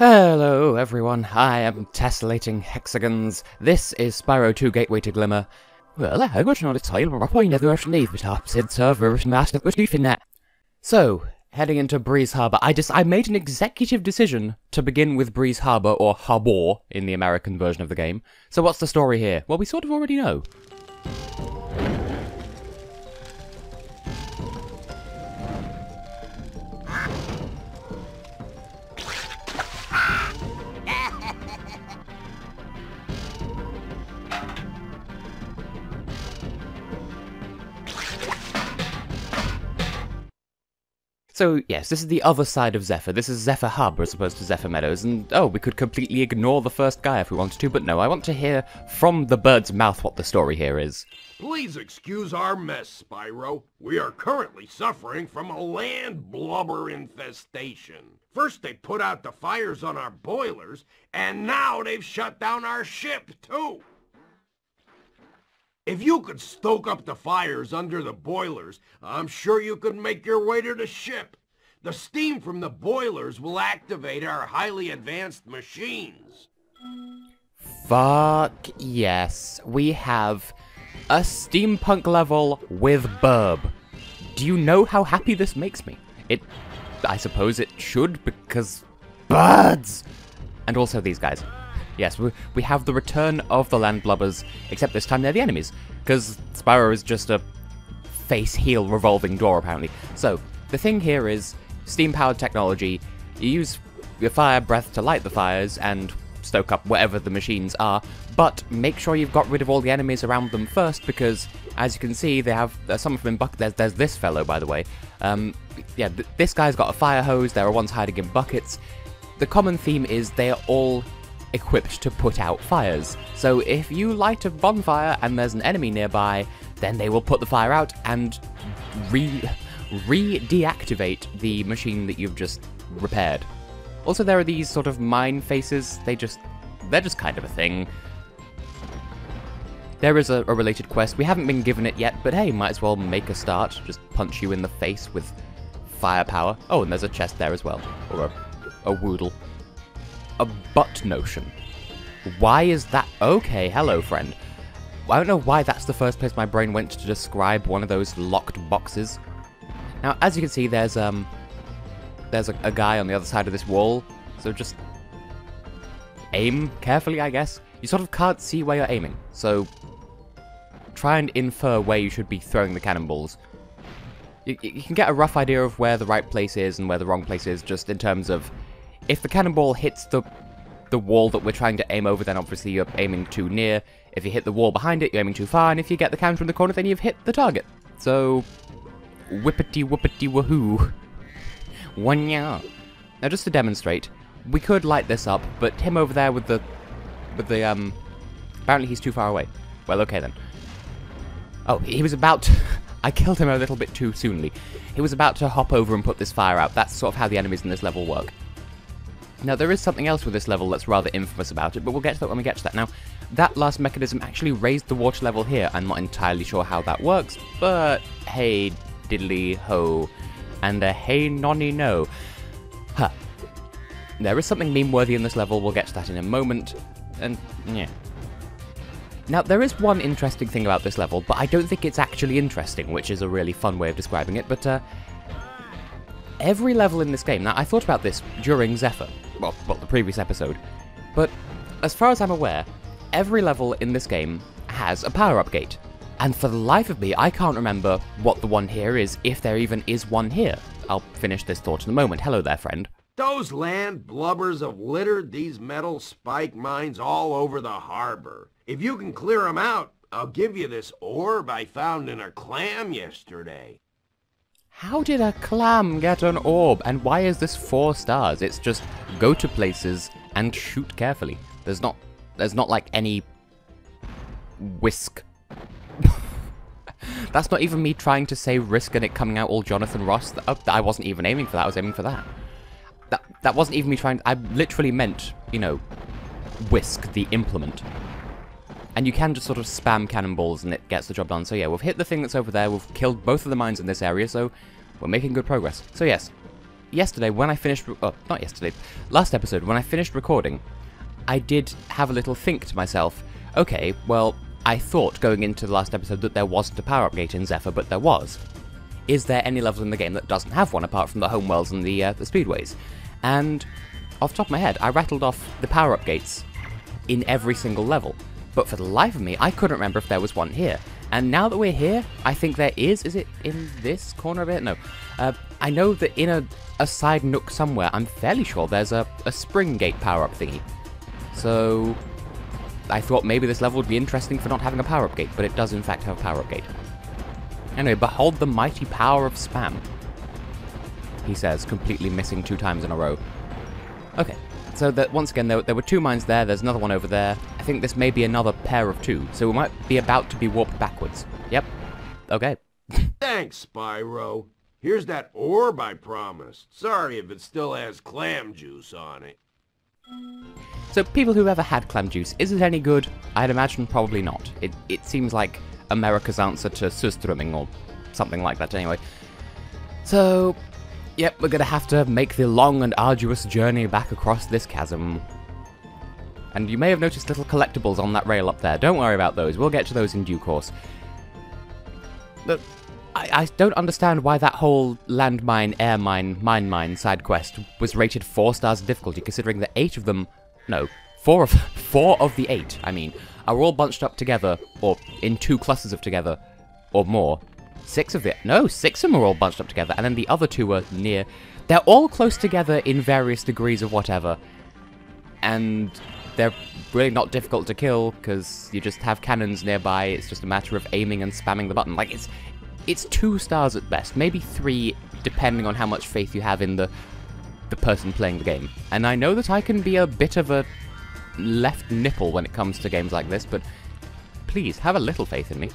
Hello everyone, I am Tessellating Hexagons. This is Spyro 2 Gateway to Glimmer. Well, I got another title, but I never leave the top said server master was doing that. So, heading into Breeze Harbour, I made an executive decision to begin with Breeze Harbour, or Harbour in the American version of the game. So what's the story here? Well, we sort of already know. So, yes, this is the other side of Zephyr. This is Zephyr Harbour as opposed to Zephyr Meadows, and oh, we could completely ignore the first guy if we wanted to, but no, I want to hear from the bird's mouth what the story here is. Please excuse our mess, Spyro. We are currently suffering from a land blubber infestation. First they put out the fires on our boilers, and now they've shut down our ship, too. If you could stoke up the fires under the boilers, I'm sure you could make your way to the ship. The steam from the boilers will activate our highly advanced machines. Fuck yes. We have a steampunk level with burb. Do you know how happy this makes me? I suppose it should, because birds! And also these guys. Yes, we have the return of the land blubbers, except this time they're the enemies, because Spyro is just a face-heel revolving door, apparently. So, the thing here is steam-powered technology. You use your fire breath to light the fires and stoke up whatever the machines are, but make sure you've got rid of all the enemies around them first, because, as you can see, they have some of them in buckets. There's this fellow, by the way. This guy's got a fire hose. There are ones hiding in buckets. The common theme is they are all equipped to put out fires. So if you light a bonfire and there's an enemy nearby, then they will put the fire out and re-deactivate the machine that you've just repaired. Also, there are these sort of mine faces. They're just kind of a thing. There is a related quest. We haven't been given it yet, but hey, might as well make a start. Just punch you in the face with firepower. Oh, and there's a chest there as well. Or a woodle. A butt notion. Why is that? Okay, hello, friend. I don't know why that's the first place my brain went to describe one of those locked boxes. Now, as you can see, there's a guy on the other side of this wall, so just aim carefully, I guess. You sort of can't see where you're aiming, so try and infer where you should be throwing the cannonballs. You can get a rough idea of where the right place is and where the wrong place is, just in terms of if the cannonball hits the wall that we're trying to aim over, then obviously you're aiming too near. If you hit the wall behind it, you're aiming too far, and if you get the counter in the corner, then you've hit the target. So, whippity-whoopity-wahoo. One-ya. Now, just to demonstrate, we could light this up, but him over there with the apparently he's too far away. Well, okay then. Oh, he was about to... I killed him a little bit too soonly. He was about to hop over and put this fire out. That's sort of how the enemies in this level work. Now, there is something else with this level that's rather infamous about it, but we'll get to that when we get to that. Now, that last mechanism actually raised the water level here. I'm not entirely sure how that works, but hey diddly ho, and a hey nonny no. Huh. There is something meme-worthy in this level, we'll get to that in a moment, and yeah. Now, there is one interesting thing about this level, but I don't think it's actually interesting, which is a really fun way of describing it, but every level in this game, now I thought about this during Zephyr, well, the previous episode, but as far as I'm aware, every level in this game has a power-up gate. And for the life of me, I can't remember what the one here is, if there even is one here. I'll finish this thought in a moment. Hello there, friend. Those land blubbers have littered these metal spike mines all over the harbor. If you can clear them out, I'll give you this orb I found in a clam yesterday. How did a clam get an orb? And why is this 4 stars? It's just go to places and shoot carefully. There's not like any whisk. That's not even me trying to say risk and it coming out all Jonathan Ross. I wasn't even aiming for that. I was aiming for that. That wasn't even me trying. I literally meant, you know, whisk, the implement. And you can just sort of spam cannonballs and it gets the job done. So yeah, we've hit the thing that's over there. We've killed both of the mines in this area, so we're making good progress. So yes, yesterday when I finished... Oh, not yesterday. Last episode, when I finished recording, I did have a little think to myself, okay, well, I thought going into the last episode that there wasn't a power-up gate in Zephyr, but there was. Is there any level in the game that doesn't have one, apart from the homeworlds and the speedways? And off the top of my head, I rattled off the power-up gates in every single level. But for the life of me, I couldn't remember if there was one here. And now that we're here, I think there is. Is it in this corner of it? No. I know that in a side nook somewhere, I'm fairly sure there's a spring gate power-up thingy. So I thought maybe this level would be interesting for not having a power-up gate, but it does in fact have a power-up gate. Anyway, behold the mighty power of spam, he says, completely missing 2 times in a row. Okay, so that once again, there were 2 mines there, there's another one over there. I think this may be another pair of 2, so we might be about to be warped backwards. Yep. Okay. Thanks, Spyro. Here's that orb I promised. Sorry if it still has clam juice on it. So, people who've ever had clam juice, is it any good? I'd imagine probably not. It seems like America's answer to surströmming or something like that anyway. So, yep, we're gonna have to make the long and arduous journey back across this chasm. And you may have noticed little collectibles on that rail up there. Don't worry about those, we'll get to those in due course. But I don't understand why that whole landmine, air mine, mine side quest was rated 4 stars of difficulty, considering that 8 of them... No, 4 of the 8, I mean, are all bunched up together, or in 2 clusters of together, or more. 6 of them are all bunched up together, and then the other 2 are near. They're all close together in various degrees of whatever, and they're really not difficult to kill, because you just have cannons nearby, it's just a matter of aiming and spamming the button. Like, it's 2 stars at best, maybe 3, depending on how much faith you have in the person playing the game. And I know that I can be a bit of a left nipple when it comes to games like this, but please, have a little faith in me.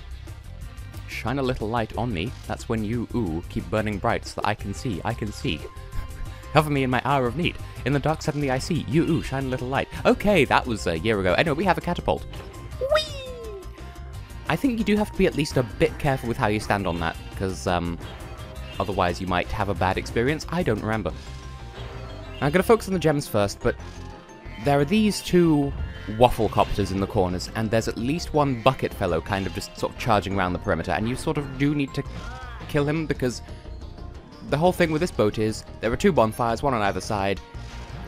Shine a little light on me, that's when you, keep burning bright so that I can see. Cover me in my hour of need. In the dark suddenly I see. You, shine a little light. Okay, that was a year ago. Anyway, we have a catapult. Whee! I think you do have to be at least a bit careful with how you stand on that, because, otherwise you might have a bad experience. I don't remember. I'm going to focus on the gems first, but there are these 2 waffle copters in the corners, and there's at least 1 bucket fellow kind of just sort of charging around the perimeter, and you sort of do need to kill him, because the whole thing with this boat is there are 2 bonfires, 1 on either side,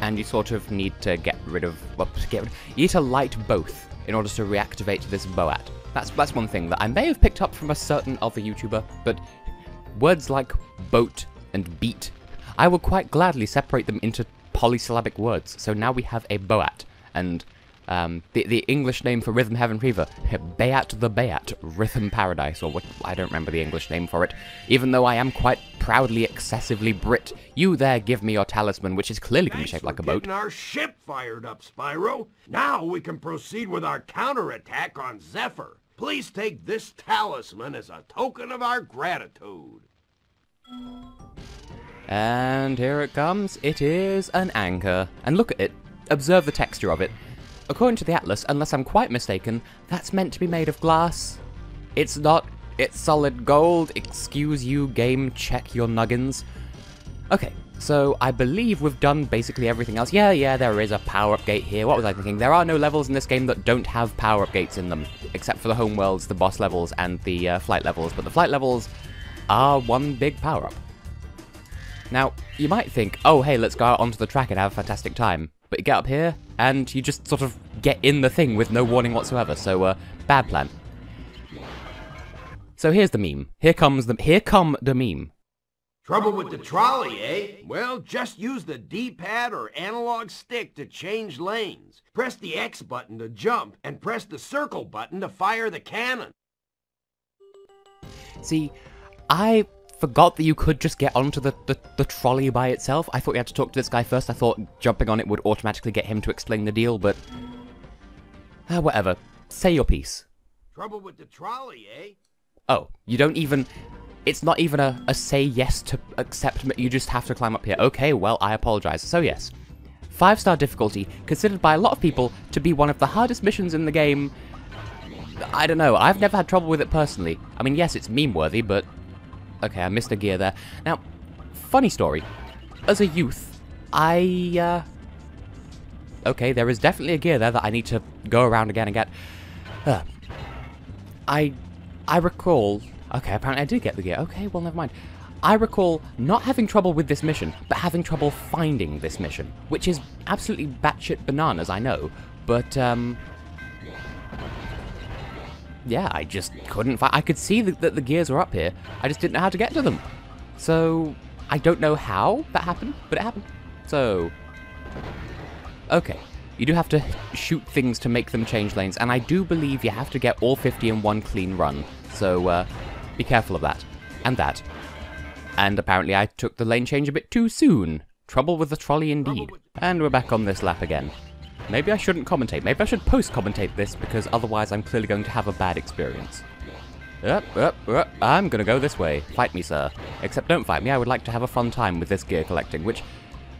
and you sort of need to get rid of... Well, you need to light both in order to reactivate this boat. That's one thing that I may have picked up from a certain other YouTuber, but words like boat and beat, I will quite gladly separate them into polysyllabic words. So now we have a boat, and the English name for Rhythm Heaven Fever, Beat the Beat, Rhythm Paradise, or what, I don't remember the English name for it, even though I am quite proudly excessively Brit. You there give me your talisman, which is clearly going to be shaped like a boat. Getting our ship fired up, Spyro. Now we can proceed with our counterattack on Zephyr. Please take this talisman as a token of our gratitude. And here it comes. It is an anchor. And look at it. Observe the texture of it. According to the Atlas, unless I'm quite mistaken, that's meant to be made of glass. It's not. It's solid gold. Excuse you, game. Check your nuggins. Okay, so I believe we've done basically everything else. Yeah, there is a power-up gate here. What was I thinking? There are no levels in this game that don't have power-up gates in them, except for the homeworlds, the boss levels, and the flight levels. But the flight levels are one big power-up. Now, you might think, oh, hey, let's go out onto the track and have a fantastic time. But you get up here, and you just sort of get in the thing with no warning whatsoever, so, bad plan. So here's the meme. Here come the meme. Trouble with the trolley, eh? Well, just use the D-pad or analog stick to change lanes. Press the X button to jump, and press the circle button to fire the cannon. See, I forgot that you could just get onto the trolley by itself. I thought you had to talk to this guy first. I thought jumping on it would automatically get him to explain the deal, but... whatever. Say your piece. Trouble with the trolley, eh? Oh, you don't even... It's not even a say yes to accept... You just have to climb up here. Okay, well, I apologize. So yes. 5-star difficulty, considered by a lot of people to be one of the hardest missions in the game. I don't know. I've never had trouble with it personally. I mean, yes, it's meme-worthy, but... Okay, I missed a gear there. Now, funny story. as a youth, okay, there is definitely a gear there that I need to go around again and get. I recall... Okay, apparently I did get the gear. Okay, well, never mind. I recall not having trouble with this mission, but having trouble finding this mission, which is absolutely batshit bananas, I know, but, yeah, I just couldn't find... I could see that the gears were up here, I just didn't know how to get to them. So, I don't know how that happened, but it happened. So, okay. You do have to shoot things to make them change lanes, and I do believe you have to get all 50 in one clean run. So, be careful of that. And that. And apparently I took the lane change a bit too soon. Trouble with the trolley indeed. And we're back on this lap again. Maybe I shouldn't commentate. Maybe I should post-commentate this, because otherwise I'm clearly going to have a bad experience. I'm gonna go this way. Fight me, sir. Except don't fight me, I would like to have a fun time with this gear collecting, which...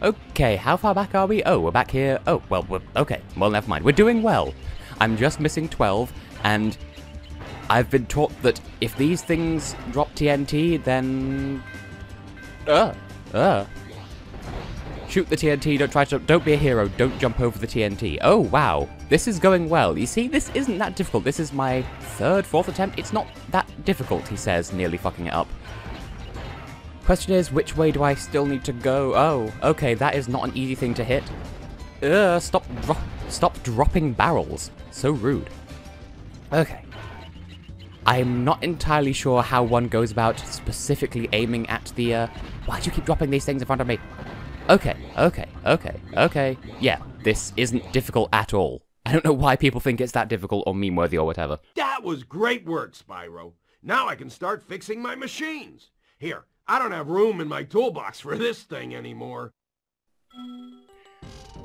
Okay, how far back are we? Oh, we're back here. Oh, well, okay. Well, never mind. We're doing well. I'm just missing 12, and I've been taught that if these things drop TNT, then... Shoot the TNT, don't be a hero, don't jump over the TNT. Oh, wow. This is going well. You see, this isn't that difficult. This is my third, fourth attempt. It's not that difficult, he says, nearly fucking it up. Question is, which way do I still need to go? Oh, okay, that is not an easy thing to hit. Stop dropping barrels. So rude. Okay. I'm not entirely sure how one goes about specifically aiming at the, Why do you keep dropping these things in front of me? Okay. Yeah, this isn't difficult at all. I don't know why people think it's that difficult or meme-worthy or whatever. That was great work, Spyro. Now I can start fixing my machines. Here, I don't have room in my toolbox for this thing anymore.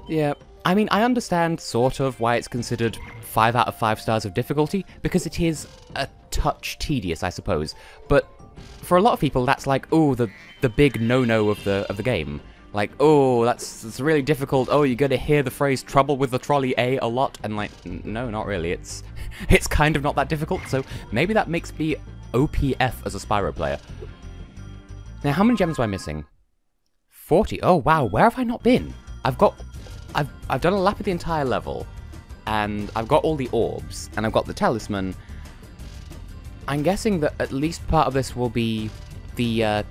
Yeah, I mean, I understand sort of why it's considered 5 out of 5 stars of difficulty, because it is a touch tedious, I suppose. But for a lot of people, that's like, oh, the big no-no of the game. Like, oh, that's really difficult. Oh, you're gonna hear the phrase "trouble with the trolley a lot," and like, no, not really. It's kind of not that difficult. So maybe that makes me OPF as a Spyro player. Now, how many gems am I missing? 40. Oh wow, where have I not been? I've done a lap of the entire level, and I've got all the orbs, and I've got the talisman. I'm guessing that at least part of this will be the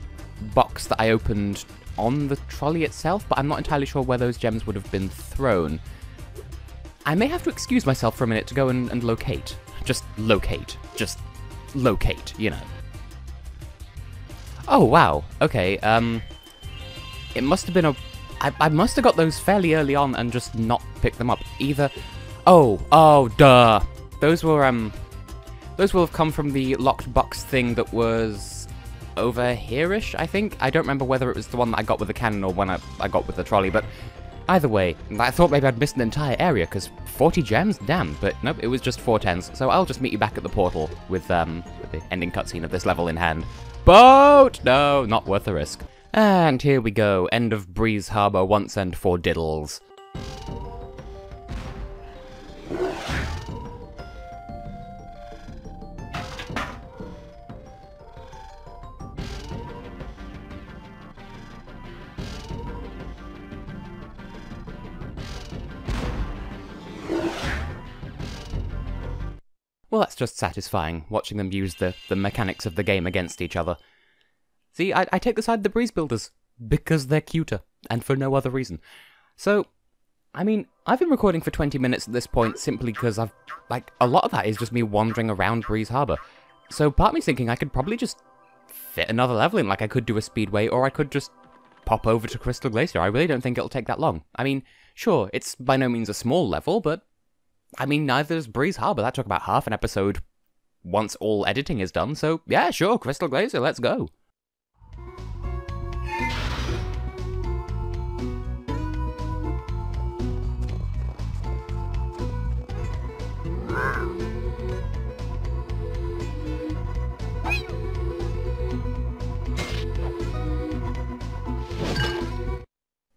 box that I opened on the trolley itself, but I'm not entirely sure where those gems would have been thrown. I may have to excuse myself for a minute to go and locate. Just locate, you know. Oh, wow. Okay, it must have been I must have got those fairly early on and just not picked them up. Either... Oh, duh. Those will have come from the locked box thing that was over here-ish, I think. I don't remember whether it was the one that I got with the cannon or one I got with the trolley, but either way, I thought maybe I'd missed an entire area, because 40 gems? Damn, but nope, it was just 4 tens, so I'll just meet you back at the portal with the ending cutscene of this level in hand. Boat! No, not worth the risk. And here we go, end of Breeze Harbour once and for diddles. Well, that's just satisfying, watching them use the mechanics of the game against each other. See, I take the side of the Breeze builders, because they're cuter, and for no other reason. So, I mean, I've been recording for 20 minutes at this point simply because a lot of that is just me wandering around Breeze Harbour. So part of me's thinking I could probably just fit another level in, like I could do a speedway, or I could just pop over to Crystal Glacier. I really don't think it'll take that long. I mean, sure, it's by no means a small level, but I mean, neither is Breeze Harbour. That took about half an episode once all editing is done, so yeah, sure, Crystal Glacier, let's go.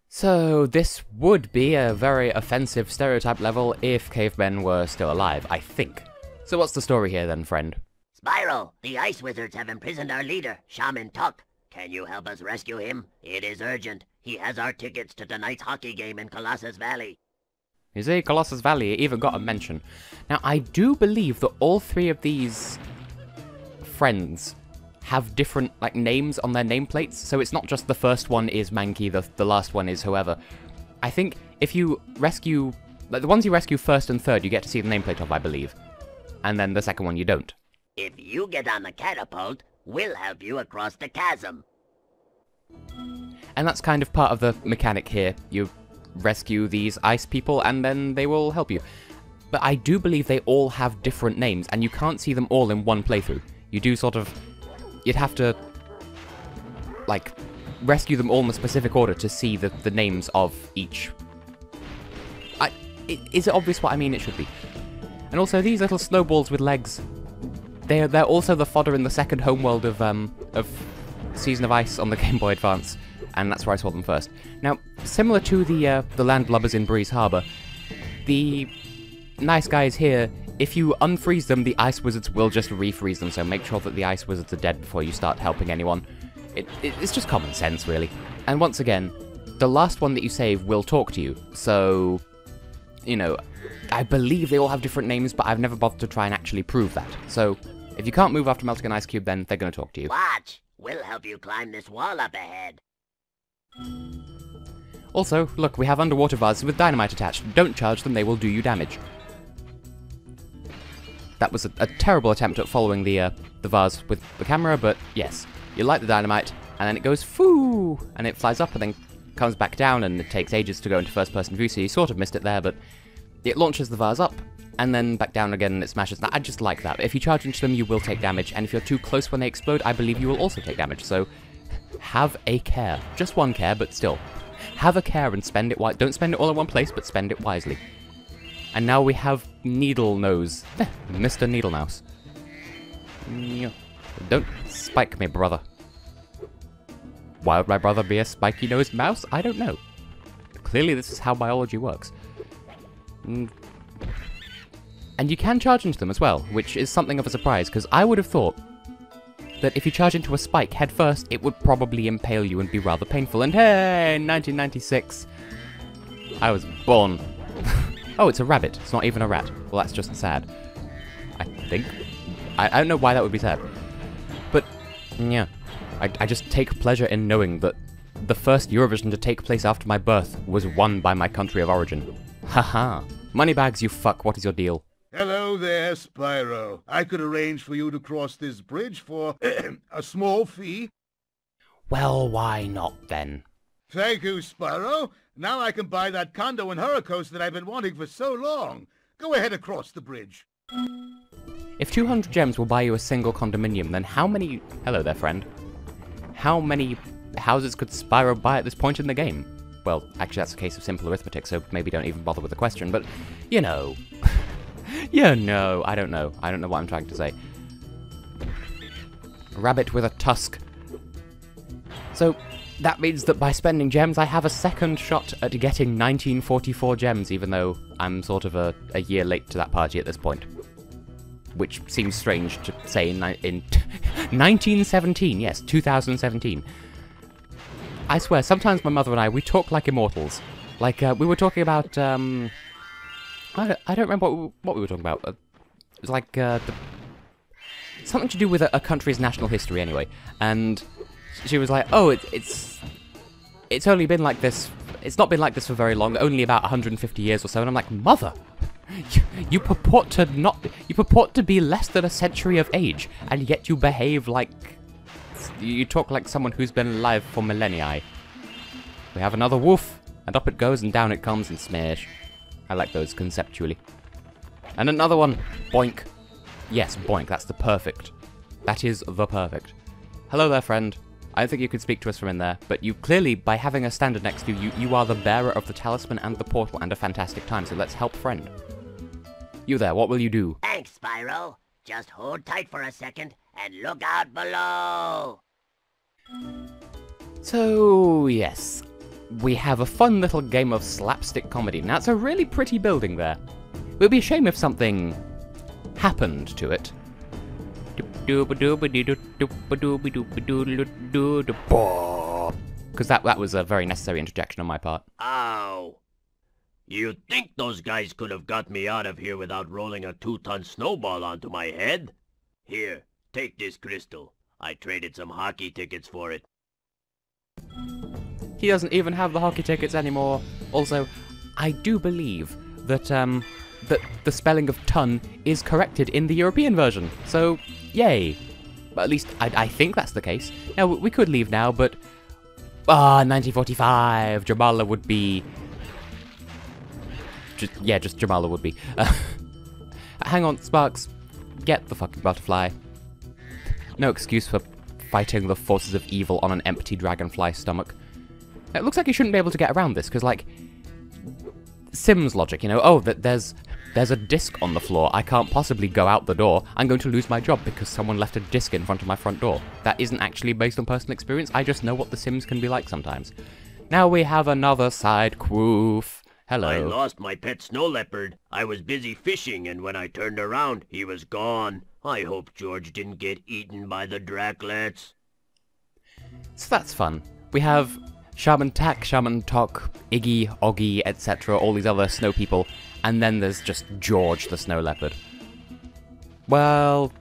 So, this would be a very offensive stereotype level if cavemen were still alive, I think. So what's the story here then, friend? Spyro, the ice wizards have imprisoned our leader, Shaman Tuck. Can you help us rescue him? It is urgent. He has our tickets to tonight's hockey game in Colossus Valley. You see, Colossus Valley even got a mention. Now, I do believe that all three of these friends have different, like, names on their nameplates, so it's not just the first one is Mankey, the last one is whoever. I think if you rescue, like, the ones you rescue first and third, you get to see the nameplate of, I believe. And then the second one you don't. If you get on the catapult, we'll help you across the chasm. And that's kind of part of the mechanic here. You rescue these ice people, and then they will help you. But I do believe they all have different names, and you can't see them all in one playthrough. You do sort of... You'd have to, like, rescue them all in a specific order to see the names of each. Is it obvious what I mean? It should be. And also, these little snowballs with legs, they're also the fodder in the second homeworld of Season of Ice on the Game Boy Advance, and that's where I saw them first. Now, similar to the land blubbers in Breeze Harbour, the nice guys here, if you unfreeze them, the ice wizards will just refreeze them, so make sure that the ice wizards are dead before you start helping anyone. It's just common sense, really. And once again, the last one that you save will talk to you, so, you know, I believe they all have different names, but I've never bothered to try and actually prove that. So, if you can't move after melting an ice cube, then they're going to talk to you. Watch! We'll help you climb this wall up ahead. Also, look, we have underwater vases with dynamite attached. Don't charge them, they will do you damage. That was a terrible attempt at following the vase with the camera, but yes. You light the dynamite, and then it goes foo, and it flies up and then comes back down, and it takes ages to go into first-person view, so you sort of missed it there, but it launches the vase up, and then back down again, and it smashes. Now, I just like that. If you charge into them, you will take damage, and if you're too close when they explode, I believe you will also take damage, so have a care. Just one care, but still. Have a care and spend it wisely. Don't spend it all in one place, but spend it wisely. And now we have Needle Nose. Mr. Needle Mouse. Don't spike me, brother. Why would my brother be a spiky-nosed mouse? I don't know. Clearly this is how biology works. And you can charge into them as well, which is something of a surprise, because I would have thought that if you charge into a spike head first, it would probably impale you and be rather painful. And hey, 1996, I was born. Oh, it's a rabbit. It's not even a rat. Well, that's just sad. I think. I don't know why that would be sad. But, yeah. I just take pleasure in knowing that the first Eurovision to take place after my birth was won by my country of origin. Haha. Moneybags, you fuck. What is your deal? Hello there, Spyro. I could arrange for you to cross this bridge for a small fee. Well, why not, then? Thank you, Spyro. Now I can buy that condo in Hurricos that I've been wanting for so long. Go ahead and cross the bridge. If 200 gems will buy you a single condominium, then how many... Hello there, friend. How many houses could Spyro buy at this point in the game? Well, actually that's a case of simple arithmetic, so maybe don't even bother with the question, but, you know... you know, I don't know. I don't know what I'm trying to say. Rabbit with a tusk. So, that means that by spending gems, I have a second shot at getting 1944 gems, even though I'm sort of a year late to that party at this point. Which seems strange to say in 1917, yes, 2017. I swear, sometimes my mother and I, we talk like immortals. Like, we were talking about, I don't remember what we were talking about. It was like, something to do with a country's national history, anyway. And she was like, oh, it's only been like this, it's not been like this for very long, only about 150 years or so. And I'm like, mother, you purport to be less than a century of age, and yet you behave like, you talk like someone who's been alive for millennia. We have another woof, and up it goes, and down it comes, and smash. I like those conceptually. And another one, boink. Yes, boink, that's the perfect. That is the perfect. Hello there, friend. I don't think you could speak to us from in there, but you clearly, by having a standard next to you, you are the bearer of the talisman and the portal and a fantastic time, so let's help friend. You there, what will you do? Thanks, Spyro. Just hold tight for a second and look out below. So, yes. We have a fun little game of slapstick comedy. Now, it's a really pretty building there. It would be a shame if something happened to it. Because that was a very necessary interjection on my part. Ow! You'd think those guys could have got me out of here without rolling a 2-ton snowball onto my head? Here, take this crystal. I traded some hockey tickets for it. He doesn't even have the hockey tickets anymore. Also, I do believe that that the spelling of ton is corrected in the European version. So, yay. At least I think that's the case. Now, we could leave now, but 1945. Jamala would be. Just Jamala would be. Hang on, Sparks. Get the fucking butterfly. No excuse for fighting the forces of evil on an empty dragonfly stomach. It looks like you shouldn't be able to get around this, because, like, Sims logic, you know? Oh, there's a disc on the floor. I can't possibly go out the door. I'm going to lose my job because someone left a disc in front of my front door. That isn't actually based on personal experience. I just know what the Sims can be like sometimes. Now we have another side quoof. Hello. I lost my pet snow leopard. I was busy fishing, and when I turned around, he was gone. I hope George didn't get eaten by the Draclets. So that's fun. We have Shaman Tak, Shaman Tok, Iggy, Oggy, etc., all these other snow people, and then there's just George the snow leopard. Well,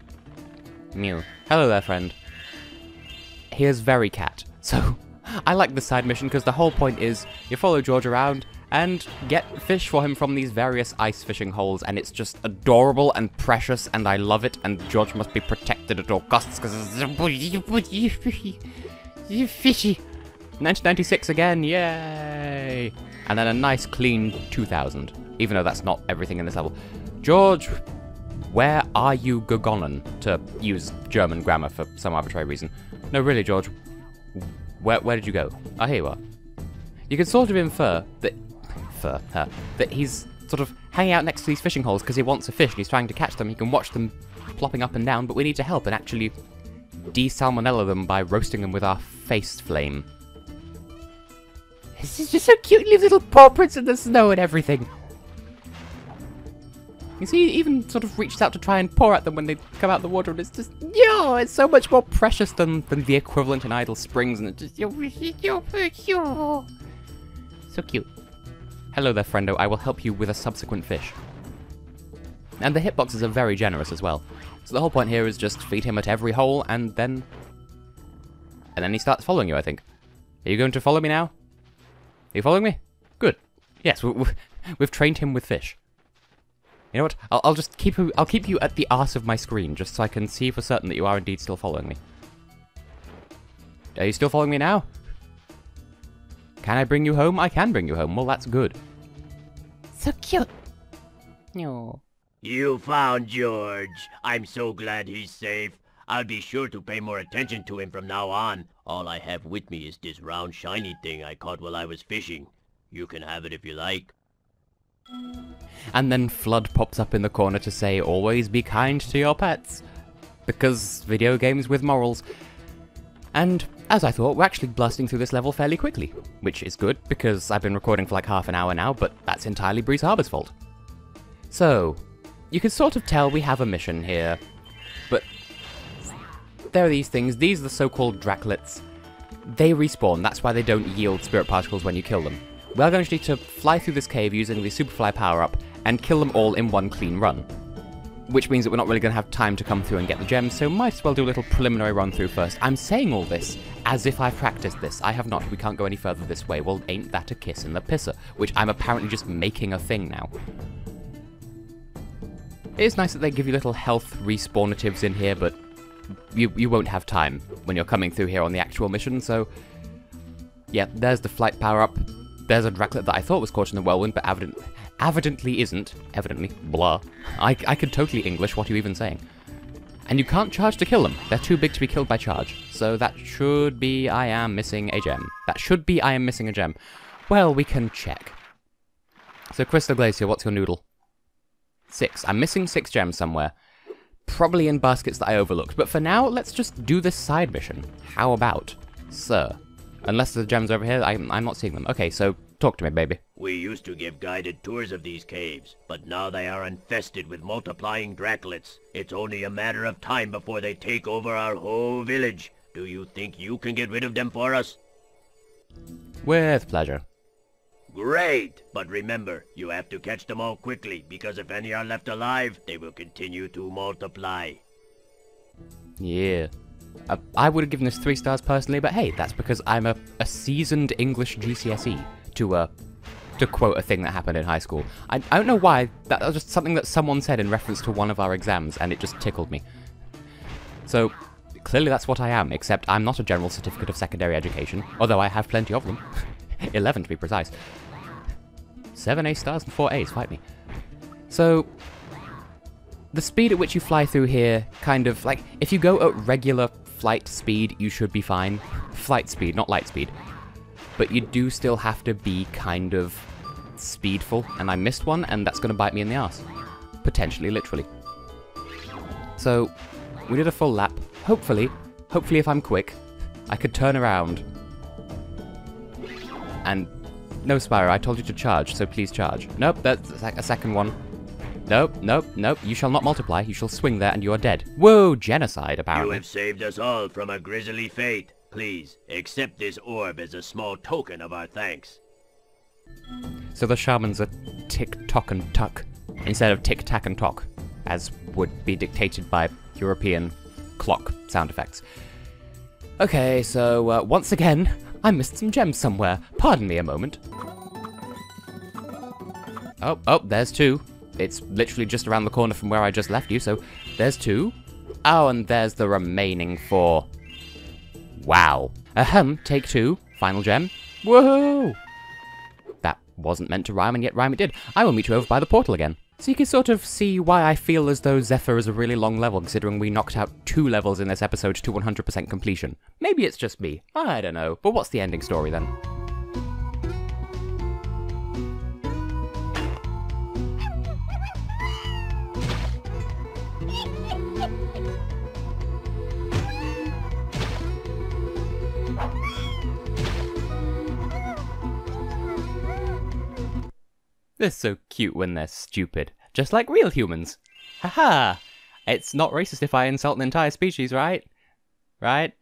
mew. Hello there, friend. Here's Very Cat. So, I like this side mission because the whole point is you follow George around and get fish for him from these various ice fishing holes, and it's just adorable and precious, and I love it, and George must be protected at all costs because it's fishy. 1996 again, yay! And then a nice clean 2000, even though that's not everything in this level. George, where are you gogonnen? To use German grammar for some arbitrary reason. No, really, George, where did you go? Oh, here you are. You can sort of infer that that he's sort of hanging out next to these fishing holes because he wants a fish and he's trying to catch them. He can watch them plopping up and down, but we need to help and actually de-salmonella them by roasting them with our face flame. This is just so cute. He leaves little paw prints in the snow and everything. You see, he even sort of reaches out to try and paw at them when they come out of the water, and it's just, yo, it's so much more precious than the equivalent in Idle Springs, and it's just, so cute. Hello there, friendo. I will help you with a subsequent fish. And the hitboxes are very generous as well. So the whole point here is just feed him at every hole, and then he starts following you, I think. Are you going to follow me now? Are you following me? Good. Yes, we've trained him with fish. You know what? I'll just keep you. I'll keep you at the arse of my screen, just so I can see for certain that you are indeed still following me. Are you still following me now? Can I bring you home? I can bring you home. Well, that's good. So cute. No. You found George. I'm so glad he's safe. I'll be sure to pay more attention to him from now on. All I have with me is this round shiny thing I caught while I was fishing. You can have it if you like. And then Flood pops up in the corner to say, always be kind to your pets. Because video games with morals. And, as I thought, we're actually blasting through this level fairly quickly. Which is good, because I've been recording for like half an hour now, but that's entirely Breeze Harbour's fault. So, you can sort of tell we have a mission here. But there are these things. These are the so-called Draclets. They respawn, that's why they don't yield spirit particles when you kill them. We're going to need to fly through this cave using the Superfly power-up and kill them all in one clean run. Which means that we're not really going to have time to come through and get the gems, so might as well do a little preliminary run-through first. I'm saying all this as if I've practiced this. I have not. We can't go any further this way. Well, ain't that a kiss in the pisser? Which I'm apparently just making a thing now. It is nice that they give you little health respawnatives in here, but you won't have time when you're coming through here on the actual mission, so... Yeah, there's the flight power-up. There's a Draclet that I thought was caught in the whirlwind, but evidently isn't. Evidently. Blah. I could totally English, what are you even saying? And you can't charge to kill them. They're too big to be killed by charge. So that should be I am missing a gem. That should be I am missing a gem. Well, we can check. So Crystal Glacier, what's your noodle? 6. I'm missing 6 gems somewhere. Probably in baskets that I overlooked. But for now, let's just do this side mission. How about, sir? Unless the gems are over here, I'm not seeing them. Okay, so talk to me, baby. We used to give guided tours of these caves, but now they are infested with multiplying Draclets. It's only a matter of time before they take over our whole village. Do you think you can get rid of them for us? With pleasure. Great! But remember, you have to catch them all quickly, because if any are left alive, they will continue to multiply. Yeah. I would have given this 3 stars personally, but hey, that's because I'm a seasoned English GCSE, to quote a thing that happened in high school. I don't know why, that was just something that someone said in reference to one of our exams, and it just tickled me. So, clearly that's what I am, except I'm not a general certificate of secondary education, although I have plenty of them. 11 to be precise. 7 A stars and 4 A's, fight me. So, the speed at which you fly through here, kind of, like, if you go at regular flight speed, you should be fine. Flight speed, not light speed. But you do still have to be kind of speedful, and I missed one, and that's going to bite me in the arse. Potentially, literally. So, we did a full lap. Hopefully if I'm quick, I could turn around. And, no Spyro, I told you to charge, so please charge. Nope, that's a second one. Nope, you shall not multiply, you shall swing there and you are dead. Whoa, genocide, apparently. You have saved us all from a grisly fate. Please, accept this orb as a small token of our thanks. So the shamans are tick-tock and tuck, instead of tick-tack and tock, as would be dictated by European clock sound effects. Okay, so once again, I missed some gems somewhere. Pardon me a moment. Oh, there's 2. It's literally just around the corner from where I just left you, so there's 2. Oh, and there's the remaining 4. Wow. Take 2. Final gem. Woohoo! That wasn't meant to rhyme, and yet rhyme it did. I will meet you over by the portal again. So you can sort of see why I feel as though Zephyr is a really long level, considering we knocked out 2 levels in this episode to 100% completion. Maybe it's just me. I don't know. But what's the ending story then? They're so cute when they're stupid. Just like real humans. Haha! It's not racist if I insult an entire species, right? Right?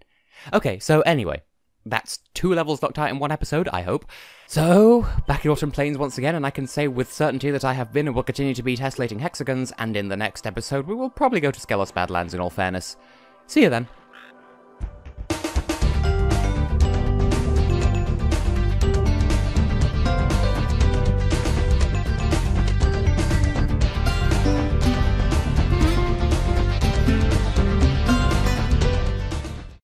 Okay, so anyway. That's 2 levels knocked out in 1 episode, I hope. So, back in Autumn Plains once again, and I can say with certainty that I have been and will continue to be tessellating hexagons, and in the next episode we will probably go to Skelos Badlands in all fairness. See you then.